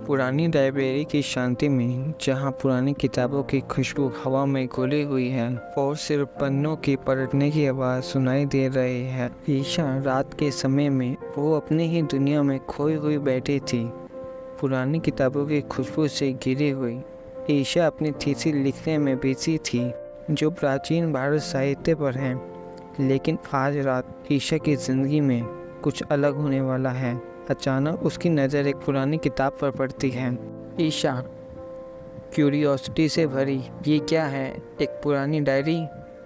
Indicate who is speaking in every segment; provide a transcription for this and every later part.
Speaker 1: पुरानी लाइब्रेरी की शांति में, जहाँ पुरानी किताबों की खुशबू हवा में घुली हुई है और सिर्फ पन्नों की पलटने की आवाज़ सुनाई दे रही है। ईशा रात के समय में वो अपनी ही दुनिया में खोई हुई बैठी थी, पुरानी किताबों की खुशबू से घिरी हुई। ईशा अपनी थीसिस लिखने में बिजी थी, जो प्राचीन भारत साहित्य पर है। लेकिन आज रात ईशा की ज़िंदगी में कुछ अलग होने वाला है। अचानक उसकी नज़र एक पुरानी किताब पर पड़ती है। ईशा क्यूरियोसिटी से भरी, ये क्या है? एक पुरानी डायरी।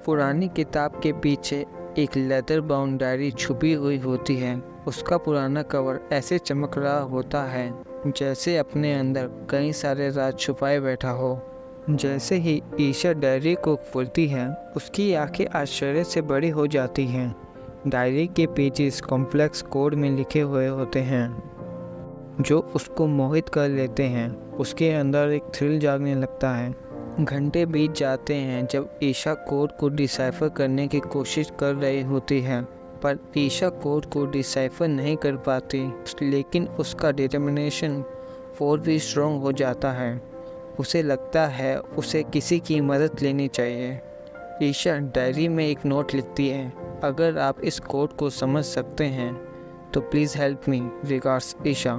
Speaker 1: पुरानी किताब के पीछे एक लेदर बाउंड डायरी छुपी हुई होती है। उसका पुराना कवर ऐसे चमक रहा होता है जैसे अपने अंदर कई सारे राज छुपाए बैठा हो। जैसे ही ईशा डायरी को खोलती है, उसकी आंखें आश्चर्य से बड़ी हो जाती हैं। डायरी के पेजेस कॉम्प्लेक्स कोड में लिखे हुए होते हैं, जो उसको मोहित कर लेते हैं। उसके अंदर एक थ्रिल जागने लगता है। घंटे बीत जाते हैं जब ईशा कोड को डिसाइफर करने की कोशिश कर रही होती है, पर ईशा कोड को डिसाइफर नहीं कर पाती। लेकिन उसका डिटर्मिनेशन और भी स्ट्रॉन्ग हो जाता है। उसे लगता है उसे किसी की मदद लेनी चाहिए। ईशा डायरी में एक नोट लिखती है, अगर आप इस कोड को समझ सकते हैं तो please help me, regards Isha.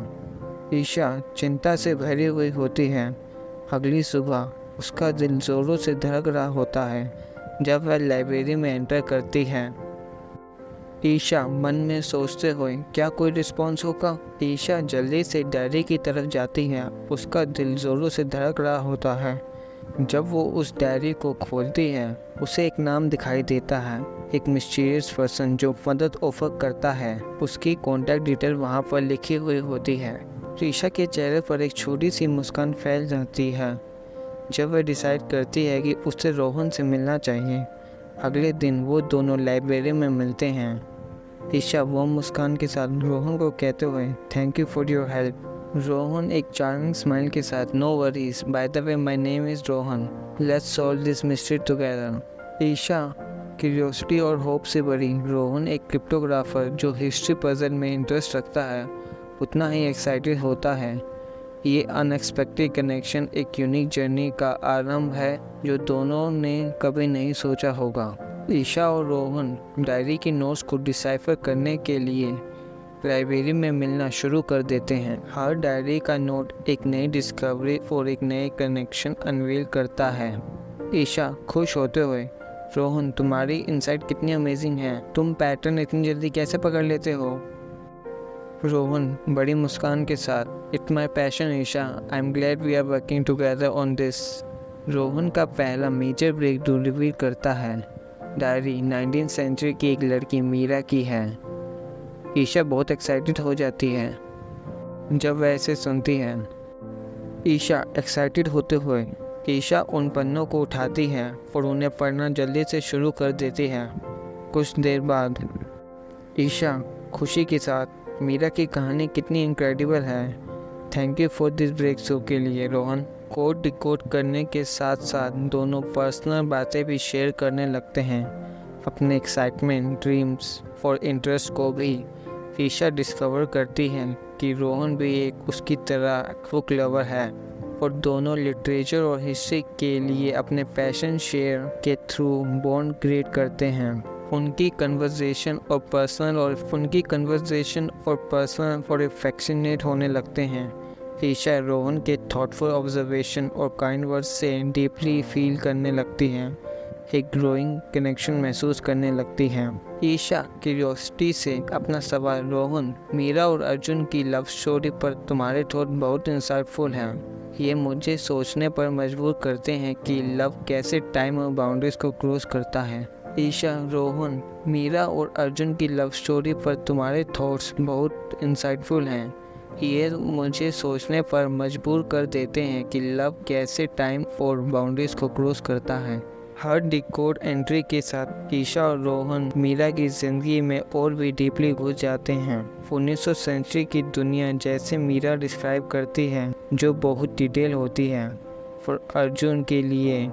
Speaker 1: Isha चिंता से भरी हुई होती है। अगली सुबह उसका दिल ज़ोरों से धड़क रहा होता है जब वह लाइब्रेरी में एंटर करती है। ईशा मन में सोचते हुए, क्या कोई रिस्पॉन्स होगा? ईशा जल्दी से डायरी की तरफ जाती है। उसका दिल ज़ोरों से धड़क रहा होता है। जब वो उस डायरी को खोलती है, उसे एक नाम दिखाई देता है, एक मिस्टीरियस पर्सन जो मदद ऑफर करता है। उसकी कॉन्टैक्ट डिटेल वहाँ पर लिखी हुई होती है। ईशा के चेहरे पर एक छोटी सी मुस्कान फैल जाती है जब वह डिसाइड करती है कि उसे रोहन से मिलना चाहिए। अगले दिन वो दोनों लाइब्रेरी में मिलते हैं। ईशा वो मुस्कान के साथ रोहन को कहते हुए, thank you for your help. Rohan एक चार्मिंग स्माइल के साथ, no worries, by the way my name is Rohan, let's solve this mystery together. Isha curiosity और होप से भरी, रोहन एक क्रिप्टोग्राफर जो हिस्ट्री पजल में इंटरेस्ट रखता है, उतना ही एक्साइटेड होता है। ये अनएक्सपेक्टेड कनेक्शन एक यूनिक जर्नी का आरंभ है जो दोनों ने कभी नहीं सोचा होगा। ईशा और रोहन डायरी की नोट्स को डिसाइफर करने के लिए लाइब्रेरी में मिलना शुरू कर देते हैं। हर डायरी का नोट एक नई डिस्कवरी और एक नए कनेक्शन अनवील करता है। ईशा खुश होते हुए, रोहन तुम्हारी इनसाइट कितनी अमेजिंग है, तुम पैटर्न इतनी जल्दी कैसे पकड़ लेते हो? रोहन बड़ी मुस्कान के साथ, it's my passion Isha, I am glad we are working together on this. Rohan का पहला मेजर ब्रेक थ्रू रिवील करता है। डायरी 19th सेंचुरी की एक लड़की मीरा की है। ईशा बहुत एक्साइटेड हो जाती है जब वह इसे सुनती है। ईशा एक्साइटेड होते हुए, ईशा उन पन्नों को उठाती है और उन्हें पढ़ना जल्दी से शुरू कर देती है। कुछ देर बाद ईशा खुशी के साथ, मीरा की कहानी कितनी इनक्रेडिबल है, thank you for this breakthrough के लिए रोहन। कोड डिकोड करने के साथ साथ दोनों पर्सनल बातें भी शेयर करने लगते हैं, अपने एक्साइटमेंट, ड्रीम्स और इंटरेस्ट को भी। ईशा डिस्कवर करती है कि रोहन भी एक उसकी तरह बुक लवर है और दोनों लिटरेचर और हिस्ट्री के लिए अपने पैशन शेयर के थ्रू बॉन्ड क्रिएट करते हैं। उनकी कन्वर्सेशन और पर्सनल और एफेक्शनेट होने लगते हैं। ईशा रोहन के थॉटफुल ऑब्जर्वेशन और काइंड वर्ड्स से डीपली फील करने लगती हैं, एक ग्रोइंग कनेक्शन महसूस करने लगती हैं। ईशा क्यूरियोसिटी से अपना सवाल, रोहन, मीरा और अर्जुन की लव स्टोरी पर तुम्हारे थॉट बहुत इंसाइटफुल हैं। ये मुझे सोचने पर मजबूर करते हैं कि लव कैसे टाइम और बाउंड्रीज को क्रॉस करता है। ईशा, रोहन, मीरा और अर्जुन की लव स्टोरी पर तुम्हारे थॉट्स बहुत इंसाइटफुल हैं। ये मुझे सोचने पर मजबूर कर देते हैं कि लव कैसे टाइम और बाउंड्रीज को क्रॉस करता है। हर डिकोड एंट्री के साथ ईशा और रोहन मीरा की ज़िंदगी में और भी डीपली घुस जाते हैं। 19वीं सेंचुरी की दुनिया जैसे मीरा डिस्क्राइब करती है, जो बहुत डिटेल होती है। और अर्जुन के लिए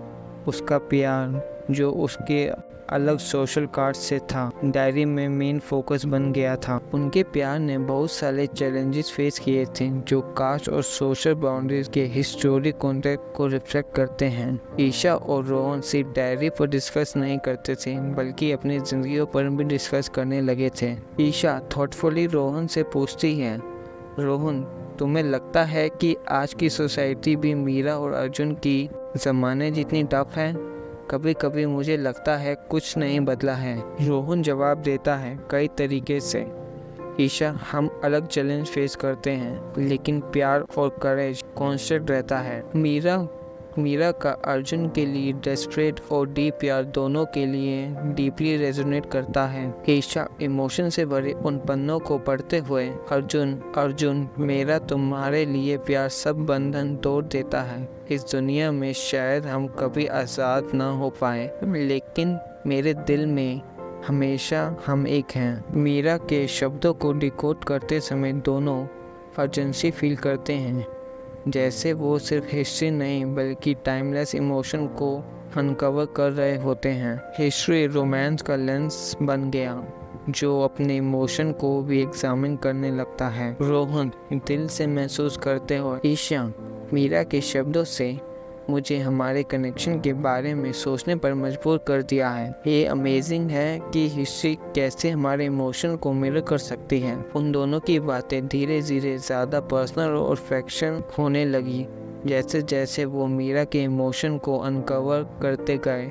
Speaker 1: उसका प्यार, जो उसके अलग सोशल कार्ड से था, डायरी में मेन फोकस बन गया था। उनके प्यार ने बहुत सारे चैलेंजेस फेस किए थे जो कास्ट और सोशल बाउंड्रीज के हिस्टोरिक कॉन्टेक्स्ट को रिफ्लेक्ट करते हैं। ईशा और रोहन सिर्फ डायरी पर डिस्कस नहीं करते थे बल्कि अपनी जिंदगियों पर भी डिस्कस करने लगे थे। ईशा थॉटफुली रोहन से पूछती है, रोहन, तुम्हें लगता है कि आज की सोसाइटी भी मीरा और अर्जुन की ज़माने जितनी टफ है? कभी कभी मुझे लगता है कुछ नहीं बदला है। रोहन जवाब देता है, कई तरीके से। ईशा, हम अलग चैलेंज फेस करते हैं लेकिन प्यार और करेज कांस्टेंट रहता है। मीरा का अर्जुन के लिए डेस्परेट और डीप प्यार दोनों के लिए डीपली रेजोनेट करता है। ईशा इमोशन से भरे उन पन्नों को पढ़ते हुए, अर्जुन, मेरा तुम्हारे लिए प्यार सब बंधन तोड़ देता है। इस दुनिया में शायद हम कभी आज़ाद ना हो पाए लेकिन मेरे दिल में हमेशा हम एक हैं। मीरा के शब्दों को डिकोड करते समय दोनों अर्जेंसी फील करते हैं, जैसे वो सिर्फ हिस्ट्री नहीं बल्कि टाइमलेस इमोशन को अनकवर कर रहे होते हैं। हिस्ट्री रोमांस का लेंस बन गया जो अपने इमोशन को भी एग्जामिन करने लगता है। रोहन दिल से महसूस करते हो, ईशा, मीरा के शब्दों से मुझे हमारे कनेक्शन के बारे में सोचने पर मजबूर कर दिया है। ये अमेजिंग है कि हिस्ट्री कैसे हमारे इमोशन को मिरर कर सकती है। उन दोनों की बातें धीरे धीरे ज़्यादा पर्सनल और फैक्शन होने लगी। जैसे जैसे वो मीरा के इमोशन को अनकवर करते गए,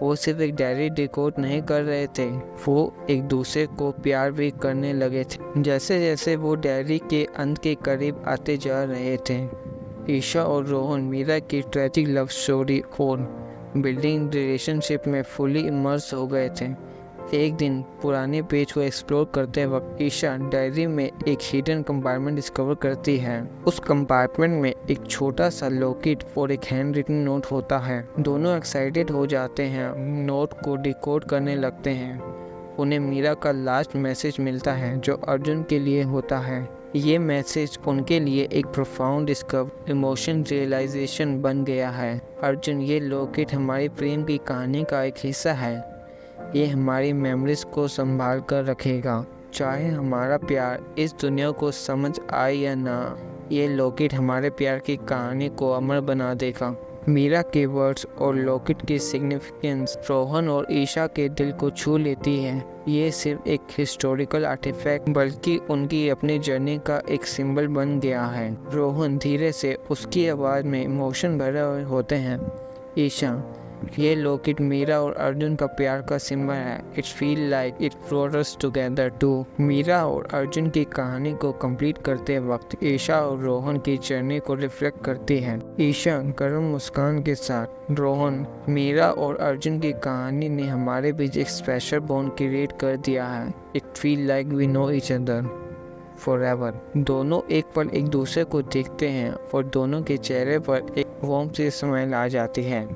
Speaker 1: वो सिर्फ एक डायरी डिकोड नहीं कर रहे थे, वो एक दूसरे को प्यार भी करने लगे थे। जैसे जैसे वो डायरी के अंत के करीब आते जा रहे थे, ईशा और रोहन मीरा की ट्रेजिक लव स्टोरी और बिल्डिंग रिलेशनशिप में फुली इमर्स हो गए थे। एक दिन पुराने पेज को एक्सप्लोर करते वक्त ईशा डायरी में एक हिडन कंपार्टमेंट डिस्कवर करती है। उस कंपार्टमेंट में एक छोटा सा लॉकेट और एक हैंड रिटन नोट होता है। दोनों एक्साइटेड हो जाते हैं, नोट को डिकोड करने लगते हैं। उन्हें मीरा का लास्ट मैसेज मिलता है जो अर्जुन के लिए होता है। ये मैसेज उनके लिए एक प्रोफाउंड डिस्कवर इमोशन रियलाइजेशन बन गया है। अर्जुन, ये लॉकेट हमारी प्रेम की कहानी का एक हिस्सा है। ये हमारी मेमोरीज को संभाल कर रखेगा, चाहे हमारा प्यार इस दुनिया को समझ आए या ना। ये लॉकेट हमारे प्यार की कहानी को अमर बना देगा। मीरा के वर्ड्स और लॉकेट की सिग्निफिकेंस रोहन और ईशा के दिल को छू लेती है। ये सिर्फ एक हिस्टोरिकल आर्टिफैक्ट बल्कि उनकी अपनी जर्नी का एक सिंबल बन गया है। रोहन धीरे से उसकी आवाज़ में इमोशन भरे हुए होते हैं, ईशा, ये लॉकेट मीरा और अर्जुन का प्यार का सिंबल है। It's feel like it brought us together too. Meera और अर्जुन की कहानी को कंप्लीट करते वक्त ईशा और रोहन की जर्नी को रिफ्लेक्ट करती है। ईशा गर्म मुस्कान के साथ, रोहन, मीरा और अर्जुन की कहानी ने हमारे बीच एक स्पेशल बॉन्ड क्रिएट कर दिया है। It feel like we know each other forever. दोनों एक पल एक दूसरे को देखते हैं और दोनों के चेहरे पर एक वार्म सी स्माइल आ जाती है।